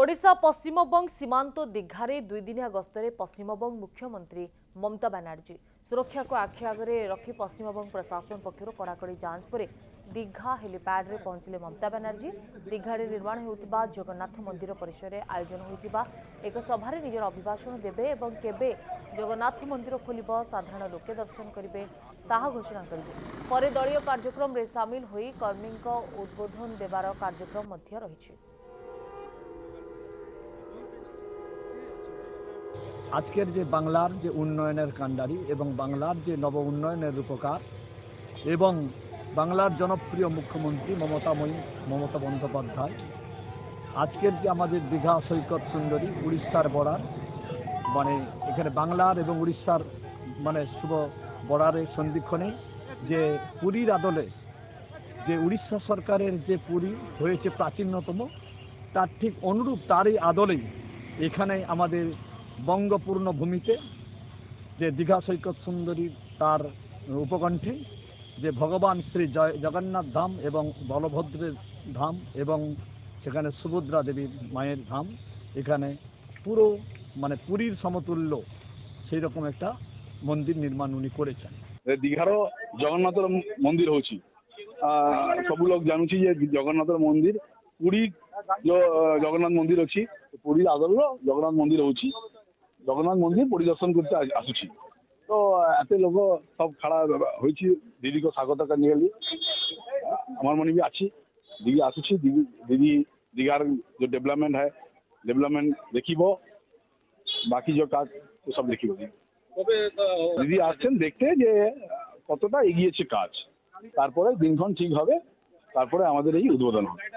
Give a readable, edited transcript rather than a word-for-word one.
ओडिशा पश्चिमबंग सीमांत दीघारे दुईदिनिया गस्तरे पश्चिमबंग मुख्यमंत्री ममता बनर्जी सुरक्षा को आखि आगे रखी पश्चिमबंग प्रशासन पक्षर कड़ाकड़ी जांच पर दीघा हेलीपैड रे पहुंचले ममता बनर्जी। दीघारे निर्माण होता जगन्नाथ मंदिर परिसर में आयोजन होता एक सभारे निजर अभिभाषण देवे और केबे जगन्नाथ मंदिर खोल साधारण लोके दर्शन करेंगे ताहा घोषणा करेंगे। पर दलीय कार्यक्रम में सामिल होई कर्मी उद्बोधन देवार कार्यक्रम रही। আজকের যে বাংলার যে উন্নয়নের কাণ্ডারি এবং বাংলার যে নব উন্নয়নের রূপকার এবং বাংলার জনপ্রিয় মুখ্যমন্ত্রী মমতা বন্দ্যোপাধ্যায় আজকের যে আমাদের দীঘা সৈকত সুন্দরী উড়িষ্যার বর্ডার মানে এখানে বাংলার এবং উড়িষ্যার মানে শুভ বর্ডারের সন্ধিক্ষণে যে পুরীর আদলে যে উড়িষ্যা সরকারের যে পুরী হয়েছে প্রাচীনতম তার ঠিক অনুরূপ তারই আদলেই এখানে আমাদের বঙ্গপূর্ণ ভূমিতে যে দীঘা সৈকত সুন্দরী তার উপকণ্ঠে যে ভগবান শ্রী জগন্নাথ ধাম এবং বলভদ্রের ধাম এবং সেখানে সুভদ্রা দেবীর মায়ের ধাম এখানে পুরো মানে পুরীর সমতুল্য সেই রকম একটা মন্দির নির্মাণ উনি করেছেন। দীঘার জগন্নাথ মন্দির হচ্ছে সবু লোক জানুছি যে জগন্নাথ মন্দির পুরী জগন্নাথ মন্দির অছি পুরীর আদল জগন্নাথ মন্দির হচ্ছে জগন্নাথ মন্দির পরিদর্শন করতে আসুছি তো এত লোক সব খাড়া হয়েছি দিদিকে স্বাগত নিয়ে আমার মনে भी আছি দিদি আসুছি দিদি দীঘার যে ডেভেলপমেন্ট হয় ডেভেলপমেন্ট দেখিব বাকি যে কাজ সব দেখিব। দিদি আসছেন দেখতে যে কতটা এগিয়েছে কাজ তারপরে দিনক্ষণ ঠিক হবে তারপরে আমাদের এই উদ্বোধন হবে।